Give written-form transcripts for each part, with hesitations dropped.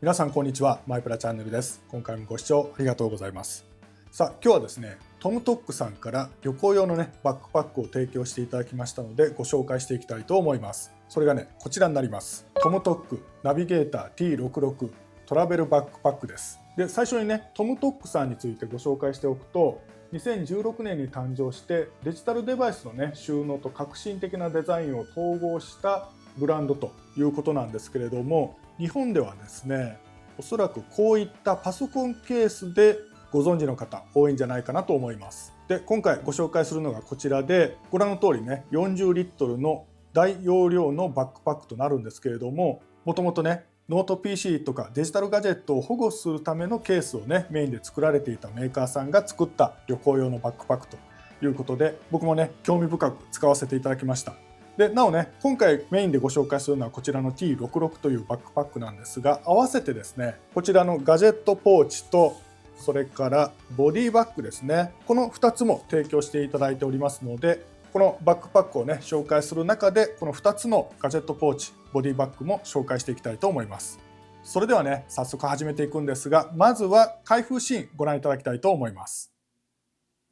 皆さんこんにちは、マイプラチャンネルです。今回もご視聴ありがとうございます。さあ今日はですね、トムトックさんから旅行用のねバックパックを提供していただきましたのでご紹介していきたいと思います。それがねこちらになります。トムトックナビゲーター T66 トラベルバックパックです。で最初にねトムトックさんについてご紹介しておくと、2016年に誕生してデジタルデバイスのね収納と革新的なデザインを統合したブランドということなんですけれども、日本ではですねおそらくこういったパソコンケースでご存知の方多いんじゃないかなと思います。で今回ご紹介するのがこちらで、ご覧の通りね40リットルの大容量のバックパックとなるんですけれども、もともとねノート PC とかデジタルガジェットを保護するためのケースをねメインで作られていたメーカーさんが作った旅行用のバックパックということで、僕もね興味深く使わせていただきました。でなおね今回メインでご紹介するのはこちらの T66 というバックパックなんですが、合わせてですねこちらのガジェットポーチとそれからボディバッグですね、この2つも提供していただいておりますので、このバックパックをね紹介する中でこの2つのガジェットポーチボディバッグも紹介していきたいと思います。それではね早速始めていくんですが、まずは開封シーンご覧いただきたいと思います。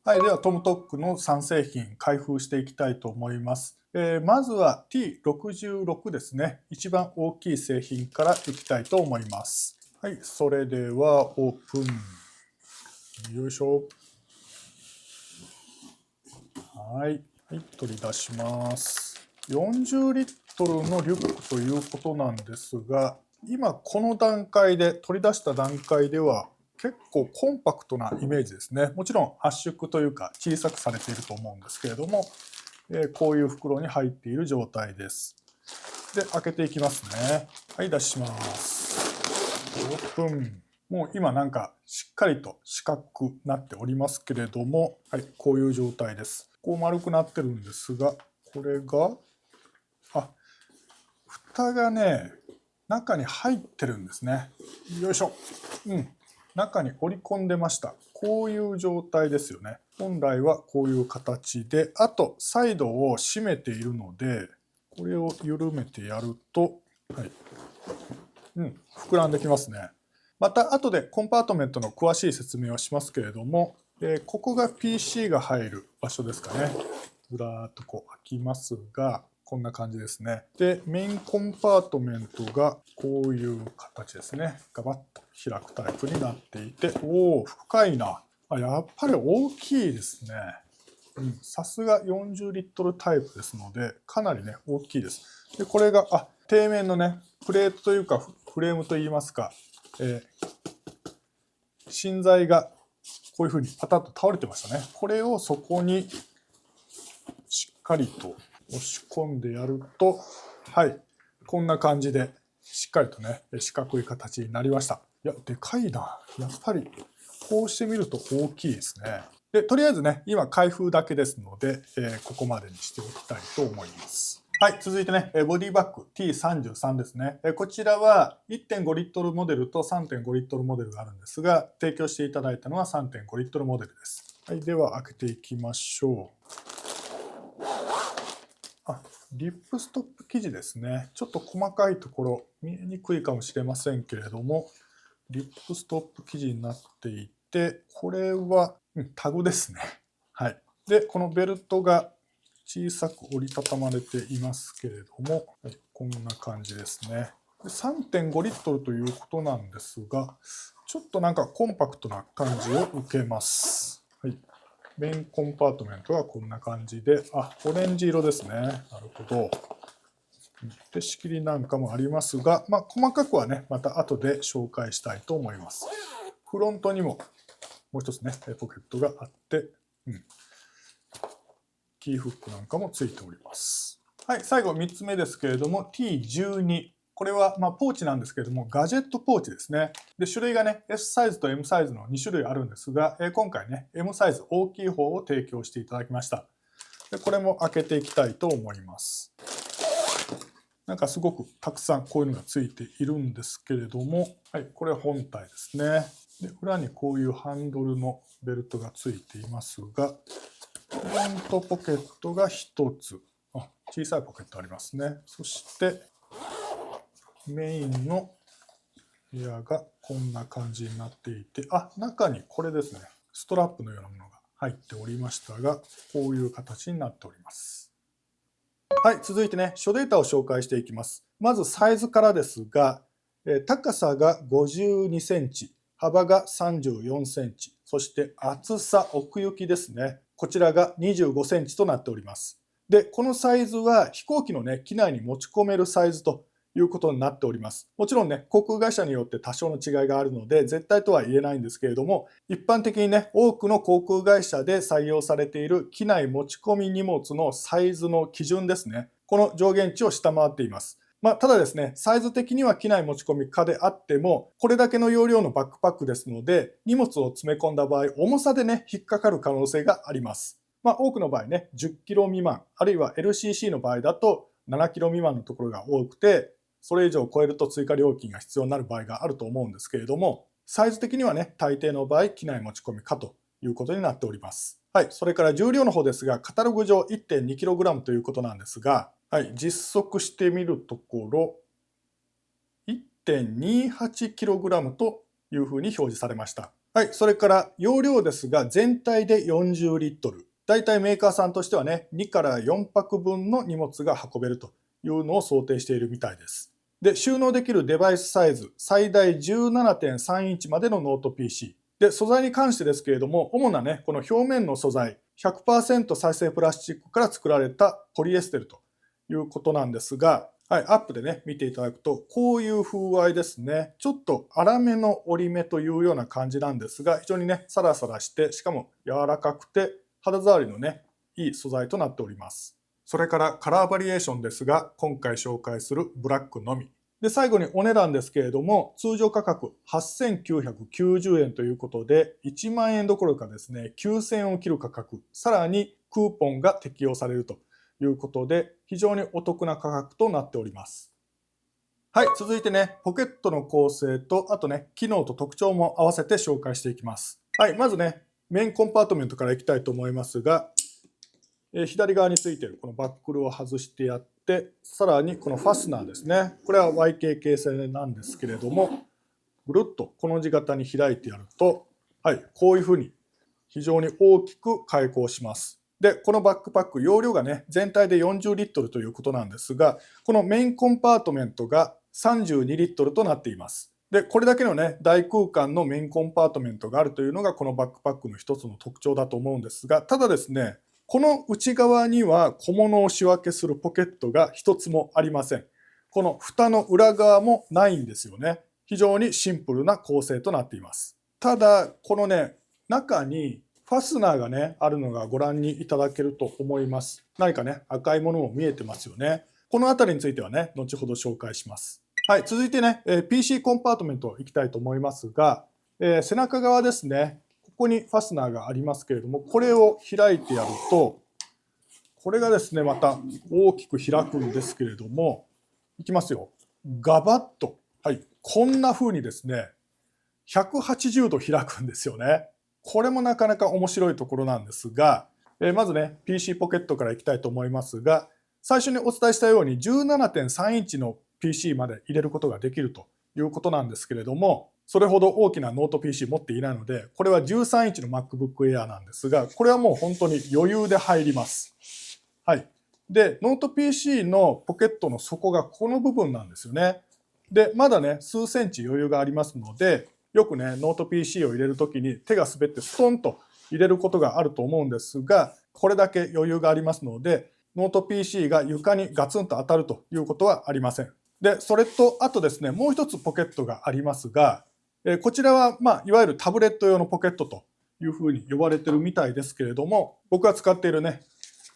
はい、ではトムトックの3製品開封していきたいと思います。まずは T66 ですね、一番大きい製品からいきたいと思います。はい、それではオープン。よいしょ。はい、取り出します。40リットルのリュックということなんですが、今この段階で取り出した段階では結構コンパクトなイメージですね。もちろん圧縮というか小さくされていると思うんですけれども、こういう袋に入っている状態です。で開けていきますね。はい、出します。オープン。もう今なんかしっかりと四角くなっておりますけれども、はい、こういう状態です。こう丸くなってるんですが、これが蓋がね中に入ってるんですね。よいしょ。中に折り込んでました。こういう状態ですよね。本来はこういう形で、あとサイドを締めているので、これを緩めてやると、はい、膨らんできますね。また後でコンパートメントの詳しい説明をしますけれども、ここが PC が入る場所ですかね。ずらーっとこう開きますが、こんな感じですね。で、メインコンパートメントがこういう形ですね。ガバッと開くタイプになっていて、おお、深いな。やっぱり大きいですね。さすが40リットルタイプですので、かなりね、大きいです。で、これが、底面のね、プレートというか、フレームといいますか、芯材がこういうふうにパタッと倒れてましたね。これをそこにしっかりと押し込んでやると、はい、こんな感じでしっかりとね四角い形になりました。いやでかいな。やっぱりこうしてみると大きいですね。でとりあえずね今開封だけですので、ここまでにしておきたいと思います。はい、続いてねボディバッグ T33 ですね。こちらは 1.5 リットルモデルと 3.5 リットルモデルがあるんですが、提供していただいたのは 3.5 リットルモデルです。はい、では開けていきましょう。リップストップ生地ですね。ちょっと細かいところ見えにくいかもしれませんけれども、リップストップ生地になっていて、これは、タグですね。はい。で、このベルトが小さく折りたたまれていますけれども、はい、こんな感じですね。3.5 リットルということなんですが、ちょっとなんかコンパクトな感じを受けます。はい。メインコンパートメントはこんな感じで、オレンジ色ですね。なるほど。で、仕切りなんかもありますが、細かくはね、また後で紹介したいと思います。フロントにももう一つね、ポケットがあって、キーフックなんかもついております。はい、最後3つ目ですけれども、T12。これはポーチなんですけれども、ガジェットポーチですね。で、種類がね、S サイズと M サイズの2種類あるんですが、今回ね、M サイズ大きい方を提供していただきました。で、これも開けていきたいと思います。なんかすごくたくさんこういうのがついているんですけれども、はい、これ本体ですね。で、裏にこういうハンドルのベルトがついていますが、フロントポケットが1つ。小さいポケットありますね。そして、メインのエアがこんな感じになっていて、中にこれですね、ストラップのようなものが入っておりましたが、こういう形になっております。はい、続いてね、諸データを紹介していきます。まずサイズからですが、高さが52センチ、幅が34センチ、そして厚さ、奥行きですね。こちらが25センチとなっております。で、このサイズは飛行機のね、機内に持ち込めるサイズということになっております。もちろんね、航空会社によって多少の違いがあるので、絶対とは言えないんですけれども、一般的にね、多くの航空会社で採用されている機内持ち込み荷物のサイズの基準ですね。この上限値を下回っています。ただですね、サイズ的には機内持ち込み可であっても、これだけの容量のバックパックですので、荷物を詰め込んだ場合、重さでね、引っかかる可能性があります。多くの場合ね、10キロ未満、あるいは LCC の場合だと7キロ未満のところが多くて、それ以上超えると追加料金が必要になる場合があると思うんですけれども、サイズ的にはね、大抵の場合、機内持ち込み可ということになっております。はい、それから重量の方ですが、カタログ上 1.2kg ということなんですが、はい、実測してみるところ、1.28kg というふうに表示されました。はい、それから容量ですが、全体で40リットル。だいたいメーカーさんとしてはね、2から4泊分の荷物が運べるというのを想定しているみたいです。で、収納できるデバイスサイズ、最大 17.3 インチまでのノート PC。で、素材に関してですけれども、主なね、この表面の素材、100% 再生プラスチックから作られたポリエステルということなんですが、はい、アップでね、見ていただくと、こういう風合いですね。ちょっと粗めの折り目というような感じなんですが、非常にね、サラサラして、しかも柔らかくて、肌触りのね、いい素材となっております。それからカラーバリエーションですが、今回紹介するブラックのみ。で、最後にお値段ですけれども、通常価格8990円ということで、1万円どころかですね、9000円を切る価格、さらにクーポンが適用されるということで、非常にお得な価格となっております。はい、続いてね、ポケットの構成と、あとね、機能と特徴も合わせて紹介していきます。はい、まずね、メインコンパートメントからいきたいと思いますが、左側についているこのバックルを外してやって、さらにこのファスナーですね。これは YK 形成なんですけれども、ぐるっとこの字型に開いてやると、はい、こういうふうに非常に大きく開口します。で、このバックパック、容量がね、全体で40リットルということなんですが、このメインコンパートメントが32リットルとなっています。で、これだけのね、大空間のメインコンパートメントがあるというのが、このバックパックの一つの特徴だと思うんですが、ただですね、この内側には小物を仕分けするポケットが一つもありません。この蓋の裏側もないんですよね。非常にシンプルな構成となっています。ただ、このね、中にファスナーがね、あるのがご覧にいただけると思います。何かね、赤いものも見えてますよね。このあたりについてはね、後ほど紹介します。はい、続いてね、PC コンパートメントいきたいと思いますが、背中側ですね、ここにファスナーがありますけれども、これを開いてやると、これがですね、また大きく開くんですけれども、いきますよ。ガバッと、はい、こんな風にですね、180度開くんですよね。これもなかなか面白いところなんですが、まずね、PC ポケットからいきたいと思いますが、最初にお伝えしたように 17.3 インチの PC まで入れることができるということなんですけれども、それほど大きなノート PC 持っていないので、これは13インチの MacBook Air なんですが、これはもう本当に余裕で入ります。はい。で、ノート PC のポケットの底がこの部分なんですよね。で、まだね、数センチ余裕がありますので、よくね、ノート PC を入れるときに手が滑ってストンと入れることがあると思うんですが、これだけ余裕がありますので、ノート PC が床にガツンと当たるということはありません。で、それと、あとですね、もう一つポケットがありますが、こちらは、いわゆるタブレット用のポケットというふうに呼ばれてるみたいですけれども、僕が使っているね、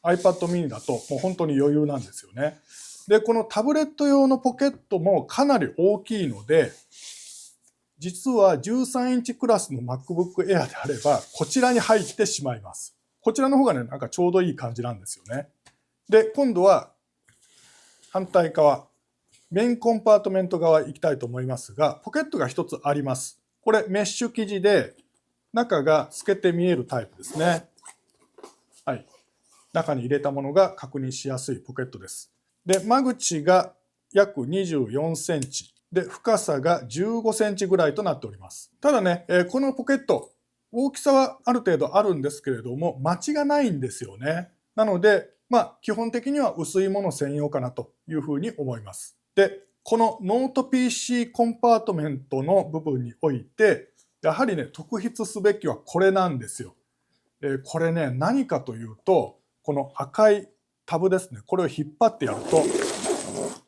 iPad mini だともう本当に余裕なんですよね。で、このタブレット用のポケットもかなり大きいので、実は13インチクラスの MacBook Air であれば、こちらに入ってしまいます。こちらの方がね、なんかちょうどいい感じなんですよね。で、今度は反対側、メインコンパートメント側行きたいと思いますが、ポケットが一つあります。これメッシュ生地で、中が透けて見えるタイプですね。はい。中に入れたものが確認しやすいポケットです。で、間口が約24センチ。で、深さが15センチぐらいとなっております。ただね、このポケット、大きさはある程度あるんですけれども、マチがないんですよね。なので、基本的には薄いもの専用かなというふうに思います。で、このノート PC コンパートメントの部分において、やはりね、特筆すべきはこれなんですよ。これね、何かというと、この赤いタブですね、これを引っ張ってやると、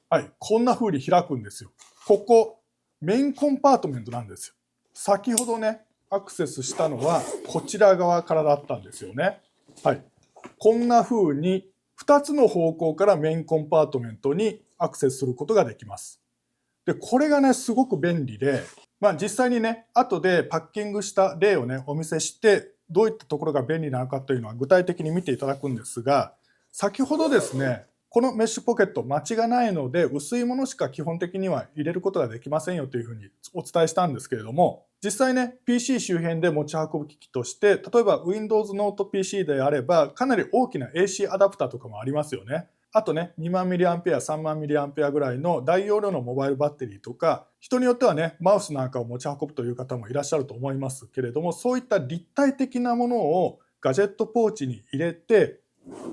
はい、こんな風に開くんですよ。ここ、メインコンパートメントなんですよ。先ほどね、アクセスしたのはこちら側からだったんですよね。はい。こんな風に2つの方向からメインコンパートメントにアクセスすることができます。で、これがね、すごく便利で、実際にね、後でパッキングした例をね、お見せして、どういったところが便利なのかというのは具体的に見ていただくんですが、先ほどですね、このメッシュポケット、マチがないので、薄いものしか基本的には入れることができませんよというふうにお伝えしたんですけれども、実際ね、PC 周辺で持ち運ぶ機器として、例えば Windows ノート PC であれば、かなり大きな AC アダプターとかもありますよね。あとね、2万ミリアンペア、3万ミリアンペアぐらいの大容量のモバイルバッテリーとか、人によってはね、マウスなんかを持ち運ぶという方もいらっしゃると思いますけれども、そういった立体的なものをガジェットポーチに入れて、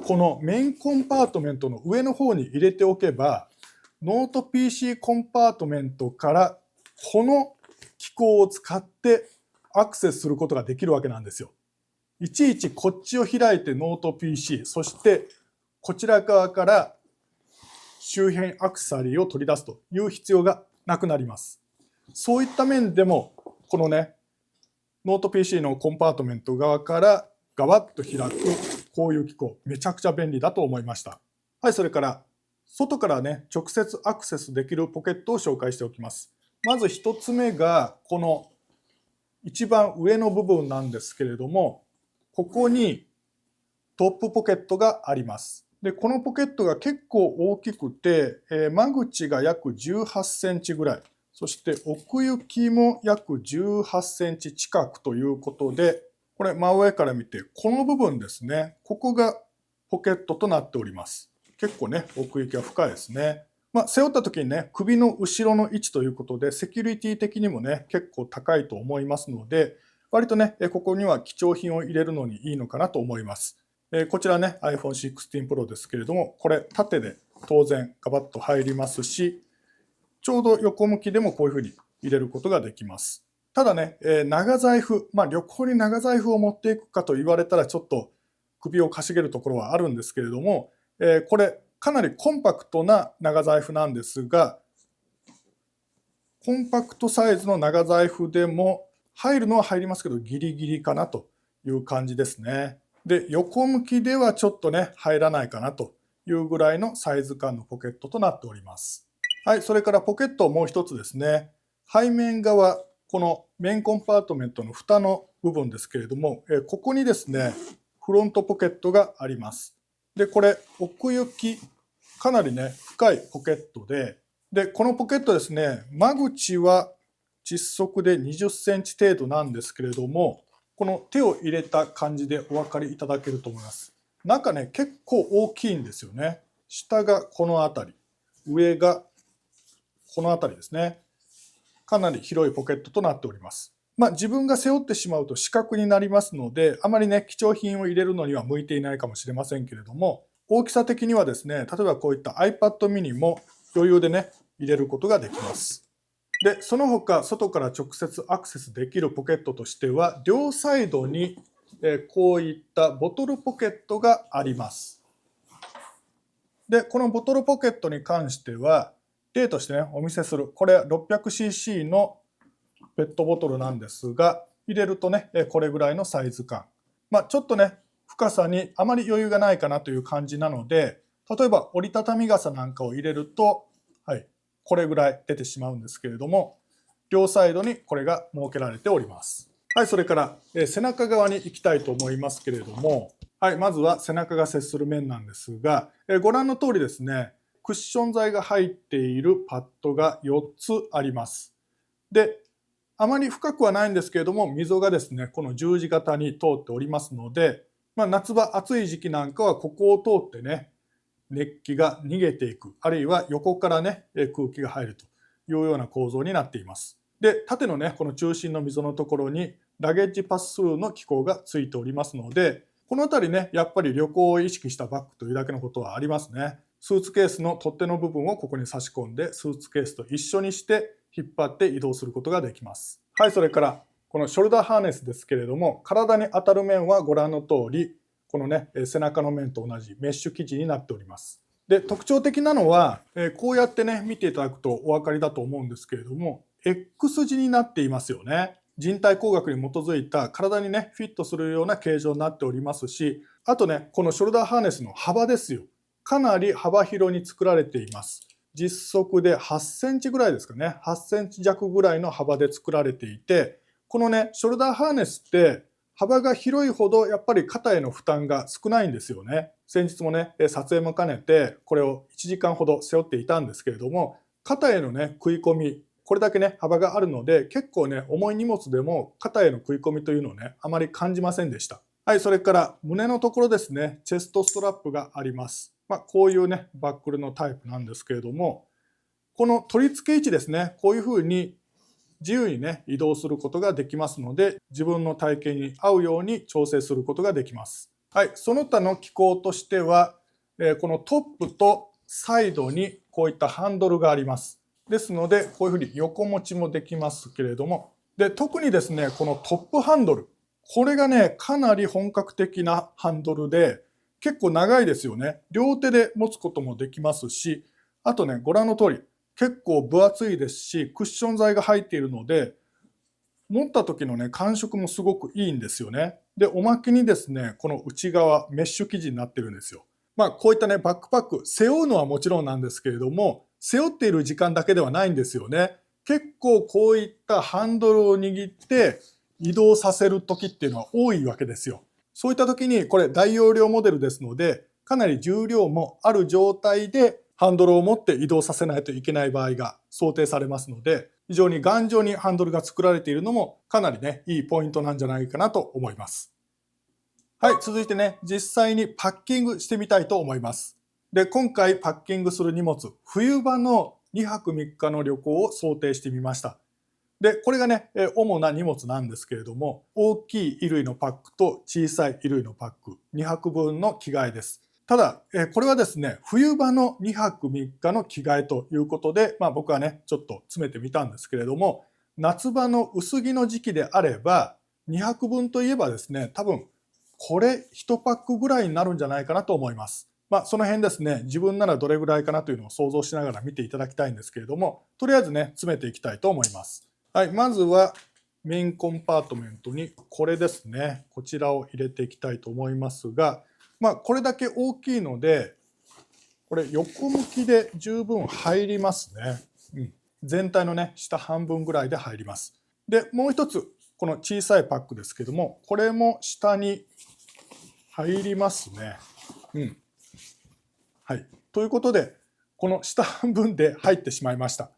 このメインコンパートメントの上の方に入れておけば、ノート PC コンパートメントからこの機構を使ってアクセスすることができるわけなんですよ。いちいちこっちを開いてノート PC、そしてこちら側から周辺アクセサリーを取り出すという必要がなくなります。そういった面でも、このね、ノート PC のコンパートメント側からガバッと開くこういう機構、めちゃくちゃ便利だと思いました。はい、それから外からね、直接アクセスできるポケットを紹介しておきます。まず1つ目がこの一番上の部分なんですけれども、ここにトップポケットがあります。で、このポケットが結構大きくて、間口が約18センチぐらい、そして奥行きも約18センチ近くということで、これ真上から見て、この部分ですね、ここがポケットとなっております。結構ね、奥行きは深いですね。背負った時にね、首の後ろの位置ということで、セキュリティ的にもね、結構高いと思いますので、割とね、ここには貴重品を入れるのにいいのかなと思います。こちらね、iPhone 16 Pro ですけれども、これ縦で当然ガバッと入りますし、ちょうど横向きでもこういうふうに入れることができます。ただね、長財布、旅行に長財布を持っていくかと言われたらちょっと首をかしげるところはあるんですけれども、これかなりコンパクトな長財布なんですが、コンパクトサイズの長財布でも入るのは入りますけど、ギリギリかなという感じですね。で、横向きではちょっとね、入らないかなというぐらいのサイズ感のポケットとなっております。はい、それからポケットもう一つですね。背面側、このメインコンパートメントの蓋の部分ですけれども、ここにですね、フロントポケットがあります。で、これ、奥行き、かなりね、深いポケットで、このポケットですね、間口は実測で20センチ程度なんですけれども、この手を入れた感じでお分かりいただけると思います。中ね、結構大きいんですよね。下がこの辺り、上がこの辺りですね。かなり広いポケットとなっております。自分が背負ってしまうと死角になりますので、あまりね、貴重品を入れるのには向いていないかもしれませんけれども、大きさ的にはですね、例えばこういった iPad mini も余裕でね、入れることができます。で、その他、外から直接アクセスできるポケットとしては、両サイドにこういったボトルポケットがあります。で、このボトルポケットに関しては、例としてね、お見せする、これ 600cc のペットボトルなんですが、入れるとね、これぐらいのサイズ感。ちょっとね、深さにあまり余裕がないかなという感じなので、例えば折りたたみ傘なんかを入れると、はい、これぐらい出てしまうんですけれども、両サイドにこれが設けられております。はい、それから、背中側に行きたいと思いますけれども、はい、まずは背中が接する面なんですが、ご覧の通りですね、クッション材が入っているパッドが4つあります。で、あまり深くはないんですけれども、溝がですね、この十字型に通っておりますので、夏場暑い時期なんかはここを通ってね、熱気が逃げていく、あるいは横からね、空気が入るというような構造になっています。で、縦のね、この中心の溝のところにラゲッジパススルーの機構がついておりますので、この辺りね、やっぱり旅行を意識したバッグというだけのことはありますね。スーツケースの取っ手の部分をここに差し込んで、スーツケースと一緒にして引っ張って移動することができます。はい、それからこのショルダーハーネスですけれども、体に当たる面はご覧の通り、このね、背中の面と同じメッシュ生地になっております。で、特徴的なのは、こうやってね、見ていただくとお分かりだと思うんですけれども、X 字になっていますよね。人体工学に基づいた体にね、フィットするような形状になっておりますし、あとね、このショルダーハーネスの幅ですよ。かなり幅広に作られています。実測で8センチぐらいですかね。8センチ弱ぐらいの幅で作られていて、このね、ショルダーハーネスって幅が広いほどやっぱり肩への負担が少ないんですよね。先日もね、撮影も兼ねてこれを1時間ほど背負っていたんですけれども、肩へのね、食い込み、これだけね、幅があるので、結構ね、重い荷物でも肩への食い込みというのをね、あまり感じませんでした。はい、それから胸のところですね、チェストストラップがあります。こういうね、バックルのタイプなんですけれども、この取り付け位置ですね、こういうふうに自由にね、移動することができますので、自分の体型に合うように調整することができます。はい、その他の機構としては、このトップとサイドにこういったハンドルがあります。ですので、こういうふうに横持ちもできますけれども、で、特にですね、このトップハンドル、これがね、かなり本格的なハンドルで、結構長いですよね。両手で持つこともできますし、あとね、ご覧の通り、結構分厚いですし、クッション材が入っているので、持った時のね、感触もすごくいいんですよね。で、おまけにですね、この内側、メッシュ生地になってるんですよ。こういったね、バックパック、背負うのはもちろんなんですけれども、背負っている時間だけではないんですよね。結構こういったハンドルを握って移動させる時っていうのは多いわけですよ。そういった時に、これ大容量モデルですので、かなり重量もある状態でハンドルを持って移動させないといけない場合が想定されますので、非常に頑丈にハンドルが作られているのもかなりね、いいポイントなんじゃないかなと思います。はい、続いてね、実際にパッキングしてみたいと思います。で、今回パッキングする荷物、冬場の2泊3日の旅行を想定してみました。で、これがね、主な荷物なんですけれども、大きい衣類のパックと小さい衣類のパック、2泊分の着替えです。ただ、これはですね、冬場の2泊3日の着替えということで、僕はね、ちょっと詰めてみたんですけれども、夏場の薄着の時期であれば、2泊分といえばですね、多分、これ1パックぐらいになるんじゃないかなと思います。その辺ですね、自分ならどれぐらいかなというのを想像しながら見ていただきたいんですけれども、とりあえずね、詰めていきたいと思います。はい、まずはメインコンパートメントにこれですね、こちらを入れていきたいと思いますが、これだけ大きいので、これ横向きで十分入りますね。全体のね、下半分ぐらいで入ります。で、もう一つ、この小さいパックですけども、これも下に入りますね。はい。ということで、この下半分で入ってしまいました。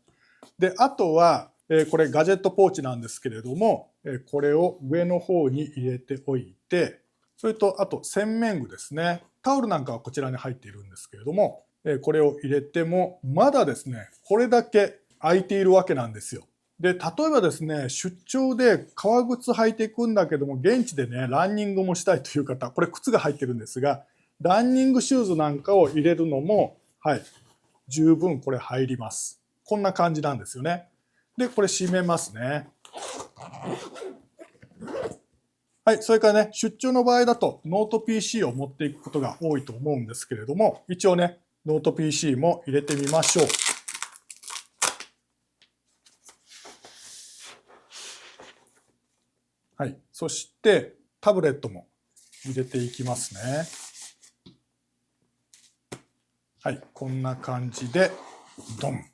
で、あとは、これガジェットポーチなんですけれども、これを上の方に入れておいて、それとあと洗面具ですね。タオルなんかはこちらに入っているんですけれども、これを入れても、まだですね、これだけ空いているわけなんですよ。で、例えばですね、出張で革靴履いていくんだけども、現地でね、ランニングもしたいという方、これ靴が入ってるんですが、ランニングシューズなんかを入れるのも、はい、十分これ入ります。こんな感じなんですよね。で、これ閉めますね。はい、それからね、出張の場合だとノート PC を持っていくことが多いと思うんですけれども、一応ね、ノート PC も入れてみましょう。はい、そしてタブレットも入れていきますね。はい、こんな感じで、ドン。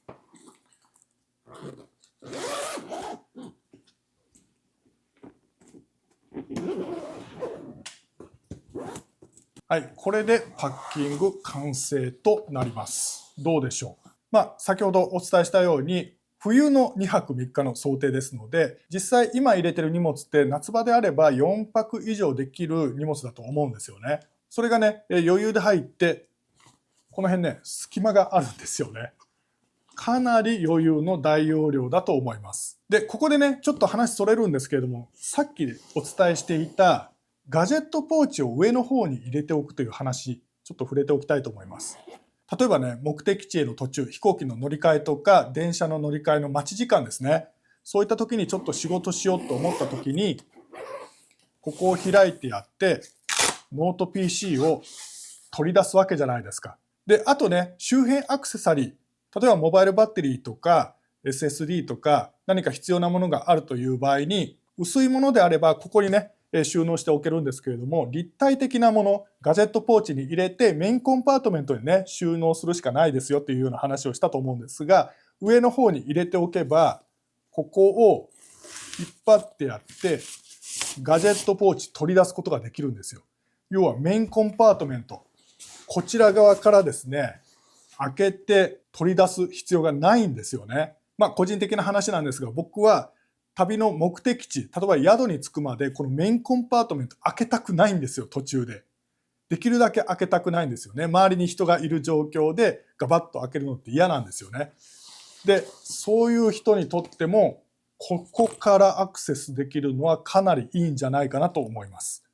はい、これでパッキング完成となります。どうでしょう。先ほどお伝えしたように、冬の2泊3日の想定ですので、実際今入れてる荷物って夏場であれば4泊以上できる荷物だと思うんですよね。それがね、余裕で入って、この辺ね、隙間があるんですよね。かなり余裕の大容量だと思います。で、ここでね、ちょっと話それるんですけれども、さっきお伝えしていたガジェットポーチを上の方に入れておくという話、ちょっと触れておきたいと思います。例えばね、目的地への途中、飛行機の乗り換えとか、電車の乗り換えの待ち時間ですね。そういった時にちょっと仕事しようと思った時に、ここを開いてやって、ノート PC を取り出すわけじゃないですか。で、あとね、周辺アクセサリー、例えばモバイルバッテリーとか SSD とか何か必要なものがあるという場合に、薄いものであればここにね、収納しておけるんですけれども、立体的なもの、ガジェットポーチに入れてメインコンパートメントにね、収納するしかないですよっていうような話をしたと思うんですが、上の方に入れておけば、ここを引っ張ってやって、ガジェットポーチ取り出すことができるんですよ。要はメインコンパートメント。こちら側からですね、開けて取り出す必要がないんですよね。まあ個人的な話なんですが、僕は旅の目的地、例えば宿に着くまでこのメインコンパートメント開けたくないんですよ、途中で。できるだけ開けたくないんですよね。周りに人がいる状況でガバッと開けるのって嫌なんですよね。で、そういう人にとっても、ここからアクセスできるのはかなりいいんじゃないかなと思います。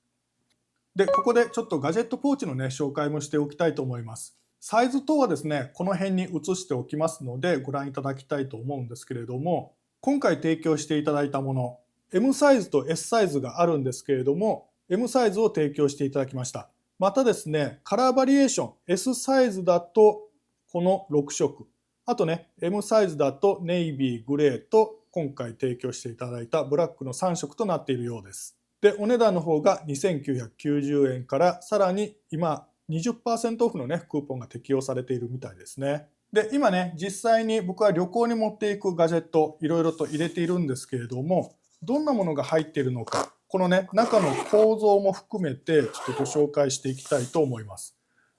で、ここでちょっとガジェットポーチのね、紹介もしておきたいと思います。サイズ等はですね、この辺に移しておきますのでご覧いただきたいと思うんですけれども、今回提供していただいたもの、M サイズと S サイズがあるんですけれども、M サイズを提供していただきました。またですね、カラーバリエーション、S サイズだとこの6色、あとね、M サイズだとネイビー、グレーと今回提供していただいたブラックの3色となっているようです。で、お値段の方が2990円からさらに今 20% オフのね、クーポンが適用されているみたいですね。で、今ね、実際に僕は旅行に持っていくガジェット、いろいろと入れているんですけれども、どんなものが入っているのか、このね、中の構造も含めてちょっとご紹介していきたいと思います。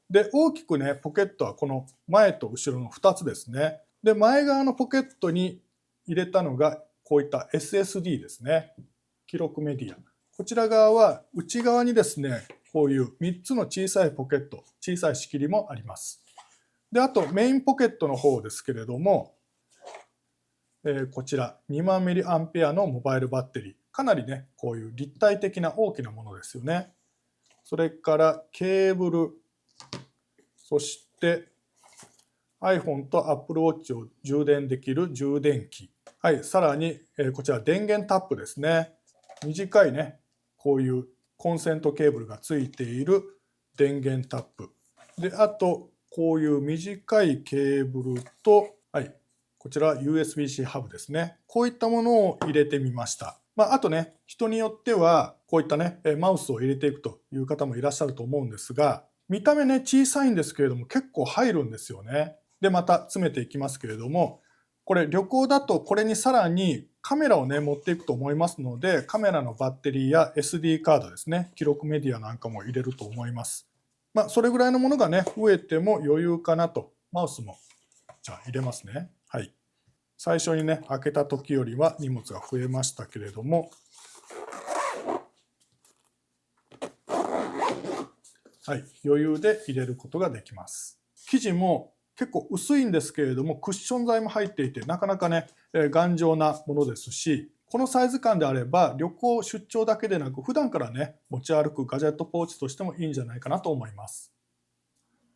で、大きくね、ポケットはこの前と後ろの2つですね。で、前側のポケットに入れたのがこういった SSD ですね。記録メディア。こちら側は内側にですね、こういう3つの小さいポケット、小さい仕切りもあります。で、あとメインポケットの方ですけれども、こちら2万ミリアンペアのモバイルバッテリー。かなりね、こういう立体的な大きなものですよね。それからケーブル、そして iPhone と Apple Watch を充電できる充電器。はい、さらにこちら電源タップですね。短いね、こういうコンセントケーブルがついている電源タップ。で、あと、こういう短いケーブルと、はい、こちら USB-C ハブですね。こういったものを入れてみました。あとね、人によっては、こういったね、マウスを入れていくという方もいらっしゃると思うんですが、見た目ね、小さいんですけれども、結構入るんですよね。で、また詰めていきますけれども、これ旅行だとこれにさらにカメラをね持っていくと思いますので、カメラのバッテリーや SD カードですね、記録メディアなんかも入れると思います。それぐらいのものがね増えても余裕かなと。マウスもじゃあ入れますね。はい。最初にね開けた時よりは荷物が増えましたけれども、はい、余裕で入れることができます。生地も結構薄いんですけれども、クッション材も入っていて、なかなかね、頑丈なものですし、このサイズ感であれば、旅行、出張だけでなく、普段からね、持ち歩くガジェットポーチとしてもいいんじゃないかなと思います。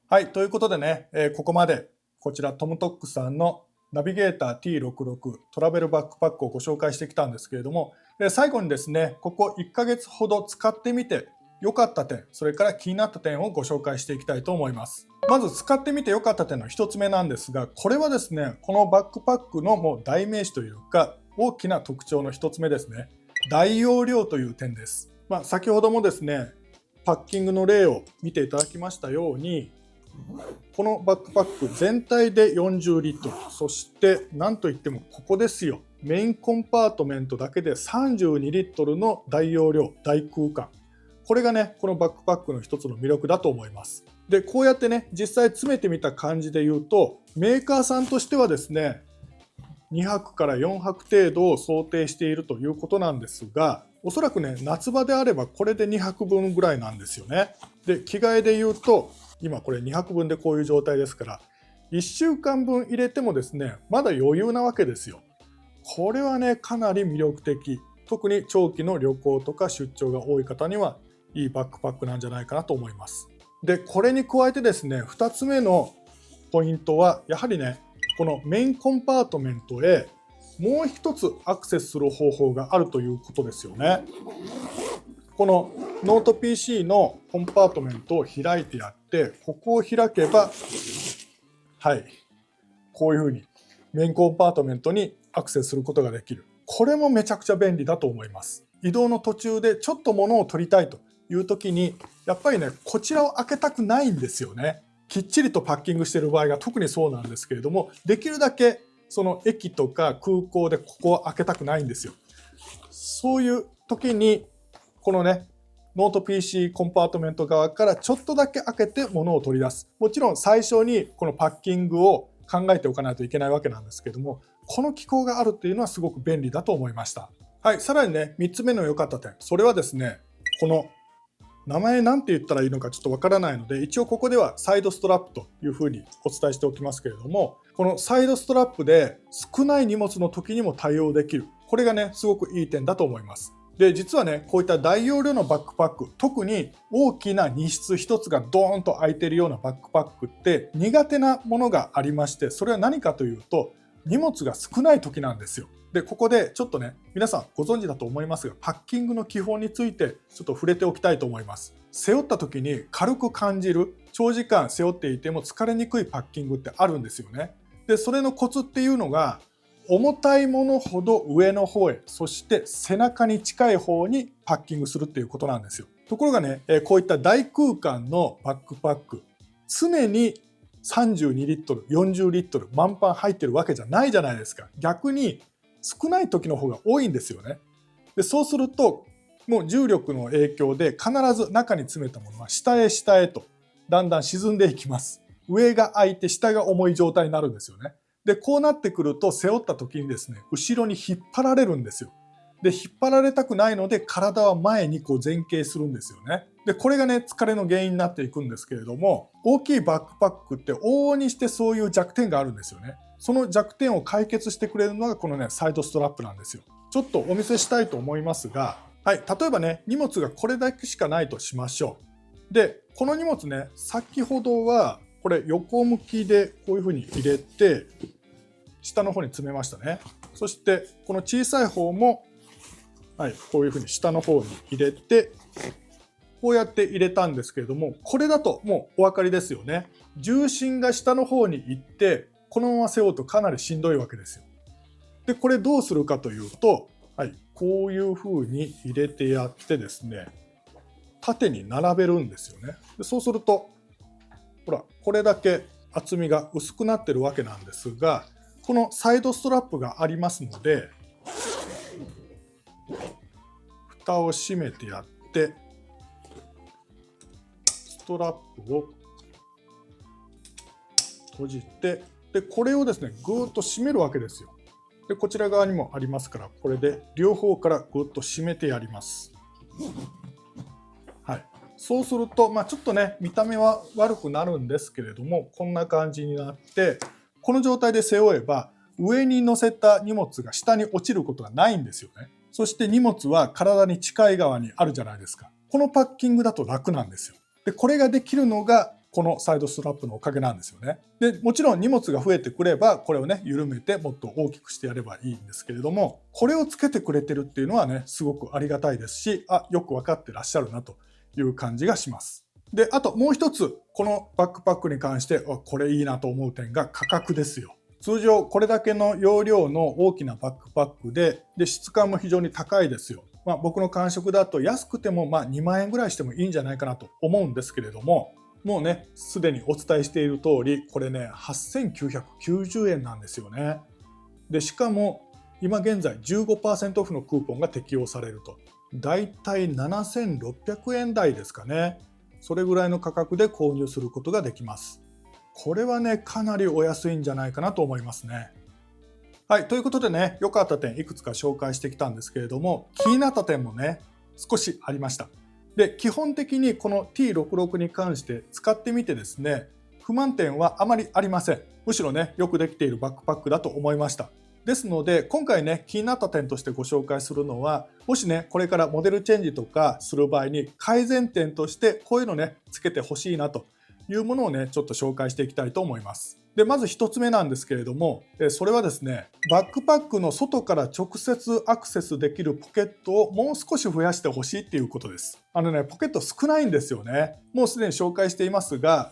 はい、ということでね、ここまで、こちらトムトックさんのナビゲーター T66 トラベルバックパックをご紹介してきたんですけれども、最後にですね、ここ1ヶ月ほど使ってみて、良かった点、それから気になった点をご紹介していきたいと思います。まず使ってみて良かった点の1つ目なんですが、これはですね、このバックパックのもう代名詞というか、大きな特徴の1つ目ですね。大容量という点です。先ほどもですね、パッキングの例を見ていただきましたように、このバックパック全体で40リットル、そして何といってもここですよ。メインコンパートメントだけで32リットルの大容量、大空間。これがね、このバックパックの一つの魅力だと思います。で、こうやってね、実際詰めてみた感じで言うと、メーカーさんとしてはですね、2泊から4泊程度を想定しているということなんですが、おそらくね、夏場であればこれで2泊分ぐらいなんですよね。で、着替えで言うと、今これ2泊分でこういう状態ですから、1週間分入れてもですね、まだ余裕なわけですよ。これはね、かなり魅力的。特に長期の旅行とか出張が多い方にはいいバックパックなんじゃないかなと思います。で、これに加えてですね、2つ目のポイントは、やはりね、このメインコンパートメントへもう一つアクセスする方法があるということですよね。このノート PC のコンパートメントを開いてやって、ここを開けば、はい、こういうふうにメインコンパートメントにアクセスすることができる。これもめちゃくちゃ便利だと思います。移動の途中でちょっと物を取りたいという時に、やっぱりね、こちらを開けたくないんですよね。きっちりとパッキングしている場合が特にそうなんですけれども、できるだけその駅とか空港でここを開けたくないんですよ。そういう時に、このね、ノート PC コンパートメント側からちょっとだけ開けて物を取り出す。もちろん最初にこのパッキングを考えておかないといけないわけなんですけども、この機構があるっていうのはすごく便利だと思いました。はい、さらにね、3つ目の良かった点、それはですね、この名前なんて言ったらいいのかちょっとわからないので、一応ここではサイドストラップというふうにお伝えしておきますけれども、このサイドストラップで少ない荷物の時にも対応できる。これがね、すごくいい点だと思います。で、実はね、こういった大容量のバックパック、特に大きな荷室一つがドーンと空いているようなバックパックって苦手なものがありまして、それは何かというと、荷物が少ない時なんですよ。で、ここでちょっとね、皆さんご存知だと思いますが、パッキングの基本についてちょっと触れておきたいと思います。背負った時に軽く感じる、長時間背負っていても疲れにくいパッキングってあるんですよね。で、それのコツっていうのが、重たいものほど上の方へ、そして背中に近い方にパッキングするっていうことなんですよ。ところがね、こういった大空間のバックパック、常に32リットル、40リットル満帆入ってるわけじゃないじゃないですか。逆に少ない時の方が多いんですよね。で、そうすると、もう重力の影響で必ず中に詰めたものは下へ下へとだんだん沈んでいきます。上が空いて下が重い状態になるんですよね。で、こうなってくると背負った時にですね、後ろに引っ張られるんですよ。で、引っ張られたくないので体は前にこう前傾するんですよね。で、これがね、疲れの原因になっていくんですけれども、大きいバックパックって往々にしてそういう弱点があるんですよね。その弱点を解決してくれるのがこのね、サイドストラップなんですよ。ちょっとお見せしたいと思いますが、はい、例えばね、荷物がこれだけしかないとしましょう。で、この荷物ね、先ほどはこれ横向きでこういうふうに入れて、下の方に詰めましたね。そしてこの小さい方も、はい、こういうふうに下の方に入れて、こうやって入れたんですけれども、これだともうお分かりですよね。重心が下の方に行って、このまま背負うとかなりしんどいわけですよ。で、これどうするかというと、はい、こういうふうに入れてやってですね、縦に並べるんですよね。で、そうすると、ほら、これだけ厚みが薄くなってるわけなんですが、このサイドストラップがありますので、蓋を閉めてやって、ストラップを閉じて、で、これをですね、ぐーっと閉めるわけですよ。で、こちら側にもありますから、これで両方からぐっと閉めてやります。はい。そうすると、ちょっとね、見た目は悪くなるんですけれども、こんな感じになって、この状態で背負えば、上に乗せた荷物が下に落ちることがないんですよね。そして荷物は体に近い側にあるじゃないですか。このパッキングだと楽なんですよ。で、これができるのが、このサイドストラップのおかげなんですよね。で、もちろん荷物が増えてくれば、これをね、緩めてもっと大きくしてやればいいんですけれども、これをつけてくれてるっていうのはね、すごくありがたいですし、よく分かってらっしゃるなという感じがします。で、あともう一つ、このバックパックに関して、これいいなと思う点が価格ですよ。通常これだけの容量の大きなバックパックで、質感も非常に高いですよ。僕の感触だと安くても2万円ぐらいしてもいいんじゃないかなと思うんですけれども、もうね、すでにお伝えしている通り、これね、8990円なんですよね。で、しかも今現在 15% オフのクーポンが適用されると。だいたい7600円台ですかね。それぐらいの価格で購入することができます。これはね、かなりお安いんじゃないかなと思いますね。はい、ということでね、良かった点いくつか紹介してきたんですけれども、気になった点もね、少しありました。で、基本的にこの T66 に関して使ってみてですね、不満点はあまりありません。むしろね、よくできているバックパックだと思いました。ですので、今回ね、気になった点としてご紹介するのは、もしね、これからモデルチェンジとかする場合に改善点としてこういうのね、つけてほしいなというものをね、ちょっと紹介していきたいと思います。で、まず1つ目なんですけれども、それはですね、バックパックの外から直接アクセスできるポケットをもう少し増やしてほしいっていうことです。ポケット少ないんですよね。もうすでに紹介していますが、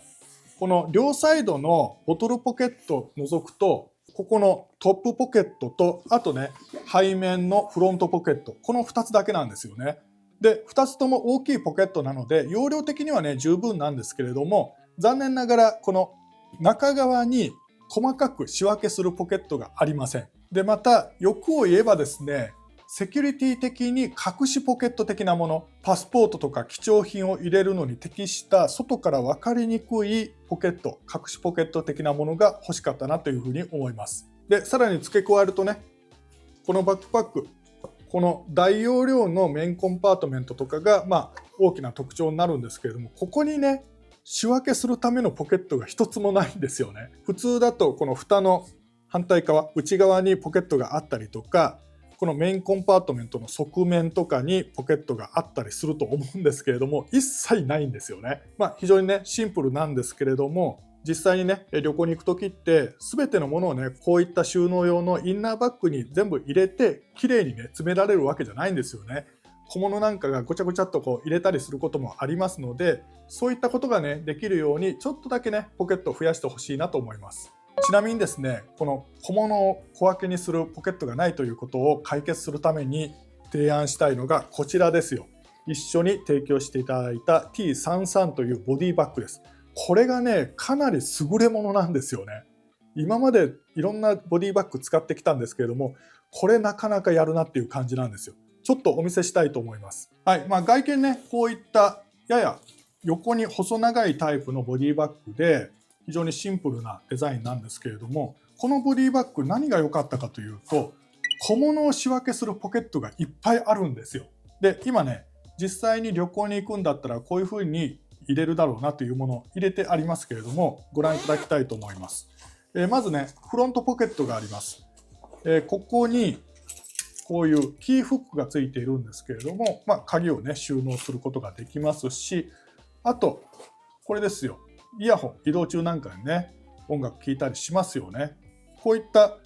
この両サイドのボトルポケットを除くと、ここのトップポケットと、あとね、背面のフロントポケット、この2つだけなんですよね。で、2つとも大きいポケットなので、容量的にはね、十分なんですけれども、残念ながらこの中側に細かく仕分けするポケットがありません。で、また欲を言えばですね、セキュリティ的に隠しポケット的なもの、パスポートとか貴重品を入れるのに適した外から分かりにくいポケット、隠しポケット的なものが欲しかったなというふうに思います。で、さらに付け加えるとね、このバックパック、この大容量のメインコンパートメントとかが大きな特徴になるんですけれども、ここにね、仕分けするためのポケットが一つもないんですよね。普通だとこの蓋の反対側、内側にポケットがあったりとか、このメインコンパートメントの側面とかにポケットがあったりすると思うんですけれども、一切ないんですよね。非常にね、シンプルなんですけれども、実際にね、旅行に行く時って全てのものをね、こういった収納用のインナーバッグに全部入れてきれいにね、詰められるわけじゃないんですよね。小物なんかがごちゃごちゃっとこう入れたりすることもありますので、そういったことがね、できるようにちょっとだけね、ポケットを増やしてほしいなと思います。ちなみにですね、この小物を小分けにするポケットがないということを解決するために提案したいのがこちらですよ。一緒に提供していただいた T33 というボディバッグです。これがね、かなり優れものなんですよね。今までいろんなボディバッグ使ってきたんですけれども、これなかなかやるなっていう感じなんですよ。ちょっとお見せしたいと思います。はい、外見ね、こういったやや横に細長いタイプのボディバッグで、非常にシンプルなデザインなんですけれども、このボディバッグ何が良かったかというと、小物を仕分けするポケットがいっぱいあるんですよ。で、今ね、実際に旅行に行くんだったらこういう風に入れるだろうなというものを入れてありますけれども、ご覧いただきたいと思います。まずね、フロントポケットがあります。ここにこういうキーフックがついているんですけれども、鍵をね、収納することができますし、あと、これですよ。イヤホン、移動中なんかにね、音楽聴いたりしますよね。こういった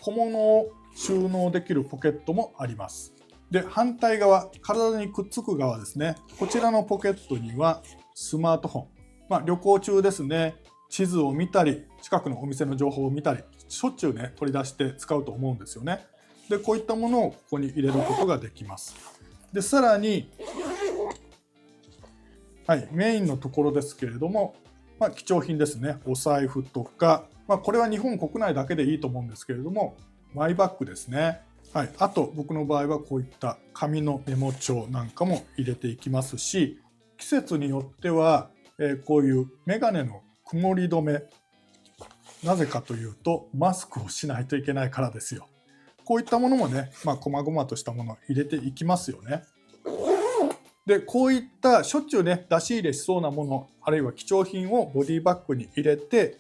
小物を収納できるポケットもあります。で、反対側、体にくっつく側ですね。こちらのポケットにはスマートフォン。旅行中ですね、地図を見たり、近くのお店の情報を見たり、しょっちゅうね、取り出して使うと思うんですよね。で、こういったものをここに入れることができます。で、さらに、はい、メインのところですけれども、貴重品ですね。お財布とか、これは日本国内だけでいいと思うんですけれども、マイバッグですね。はい、あと僕の場合はこういった紙のメモ帳なんかも入れていきますし、季節によっては、こういうメガネの曇り止め、なぜかというとマスクをしないといけないからですよ。こういったものもね、細々としたものを入れていきますよね。で、こういったしょっちゅうね、出し入れしそうなもの、あるいは貴重品をボディバッグに入れて、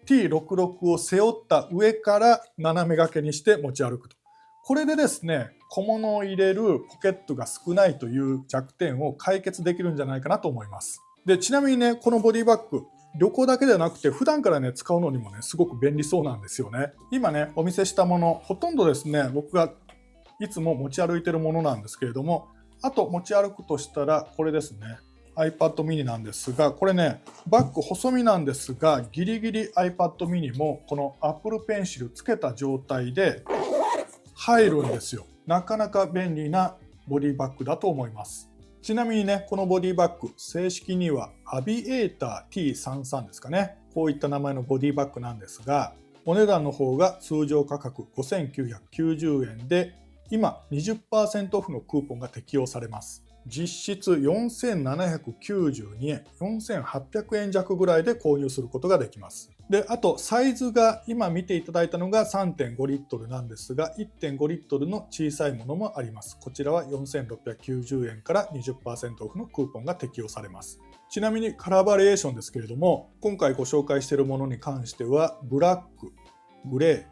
T66 を背負った上から斜め掛けにして持ち歩くと。これでですね、小物を入れるポケットが少ないという弱点を解決できるんじゃないかなと思います。で、ちなみにね、このボディバッグ、旅行だけではなくて普段からね、使うのにもね、すごく便利そうなんですよね。今ね、お見せしたもの、ほとんどですね、僕がいつも持ち歩いてるものなんですけれども、あと持ち歩くとしたらこれですね。iPad mini なんですが、これね、バッグ細身なんですが、ギリギリ iPad mini もこの Apple Pencil つけた状態で入るんですよ。なかなか便利なボディバッグだと思います。ちなみにね、このボディバッグ、正式にはアビエーター T33 ですかね。こういった名前のボディバッグなんですが、お値段の方が通常価格5990円で、今 20% オフのクーポンが適用されます。実質4792円、4800円弱ぐらいで購入することができます。で、あとサイズが今見ていただいたのが 3.5 リットルなんですが、1.5 リットルの小さいものもあります。こちらは4690円から 20% オフのクーポンが適用されます。ちなみにカラーバリエーションですけれども、今回ご紹介しているものに関してはブラック、グレ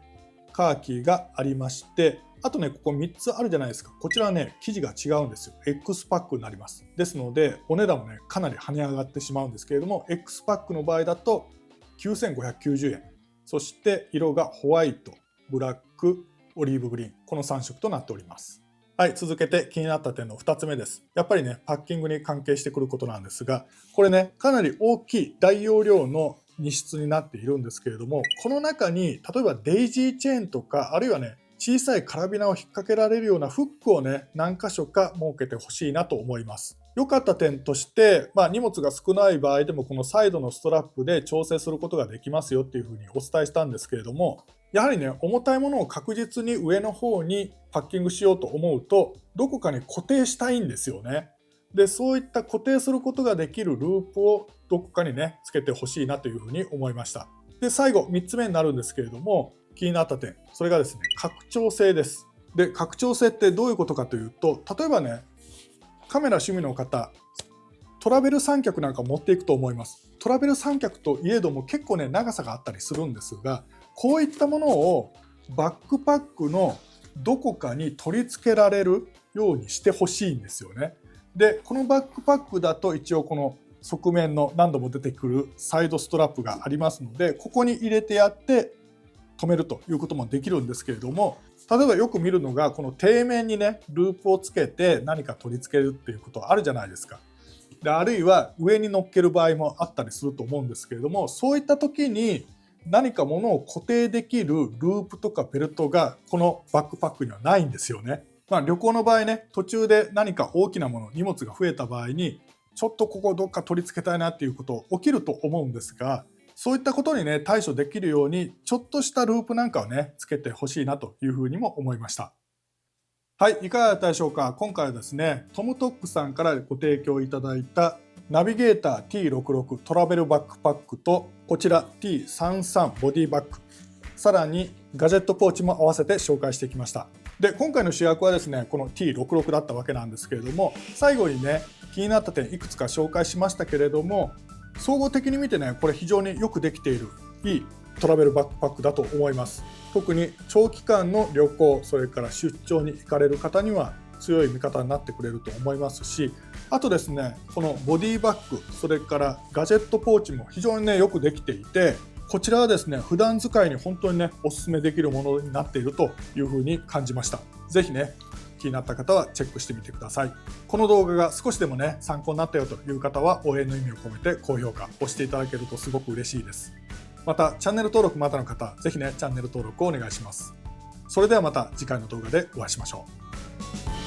ー、カーキがありまして、あとね、ここ3つあるじゃないですか。こちらはね、生地が違うんですよ。X パックになります。ですので、お値段もね、かなり跳ね上がってしまうんですけれども、X パックの場合だと9590円。そして色がホワイト、ブラック、オリーブグリーン。この3色となっております。はい、続けて気になった点の2つ目です。やっぱりね、パッキングに関係してくることなんですが、これね、かなり大きい大容量の荷室になっているんですけれども、この中に例えばデイジーチェーンとか、あるいはね、小さいカラビナを引っ掛けられるようなフックをね、何箇所か設けてほしいなと思います。良かった点として、荷物が少ない場合でもこのサイドのストラップで調整することができますよっていうふうにお伝えしたんですけれども、やはりね、重たいものを確実に上の方にパッキングしようと思うと、どこかに固定したいんですよね。で、そういった固定することができるループをどこかにね、つけてほしいなというふうに思いました。で、最後、3つ目になるんですけれども、気になった点、それがですね、拡張性です。で、拡張性ってどういうことかというと、例えばね、カメラ趣味の方、トラベル三脚なんか持っていくと思います。トラベル三脚といえども結構ね、長さがあったりするんですが、こういったものをバックパックのどこかに取り付けられるようにしてほしいんですよね。で、このバックパックだと一応この側面の何度も出てくるサイドストラップがありますので、ここに入れてやって止めるということもできるんですけれども、例えばよく見るのがこの底面にね、ループをつけて何か取り付けるっていうことあるじゃないですか。で、あるいは上に乗っける場合もあったりすると思うんですけれども、そういった時に何か物を固定できるループとかベルトがこのバックパックにはないんですよね。旅行の場合ね、途中で何か大きなもの、荷物が増えた場合に、ちょっとここどっか取り付けたいなっていうこと起きると思うんですが、そういったことにね、対処できるように、ちょっとしたループなんかをね、つけてほしいなというふうにも思いました。はい、いかがだったでしょうか。今回はですね、トムトックさんからご提供いただいたナビゲーター T66 トラベルバックパックと、こちら T33 ボディバッグ、さらにガジェットポーチも合わせて紹介してきました。で、今回の主役はですね、この T66 だったわけなんですけれども、最後にね、気になった点いくつか紹介しましたけれども、総合的に見てね、これ非常によくできているいいトラベルバックパックだと思います。特に長期間の旅行、それから出張に行かれる方には強い味方になってくれると思いますし、あとですね、このボディバッグ、それからガジェットポーチも非常にね、よくできていて、こちらはですね、普段使いに本当にね、おすすめできるものになっているというふうに感じました。ぜひね、気になった方はチェックしてみてください。この動画が少しでもね、参考になったよという方は、応援の意味を込めて高評価押していただけるとすごく嬉しいです。また、チャンネル登録まだの方、ぜひね、チャンネル登録をお願いします。それではまた次回の動画でお会いしましょう。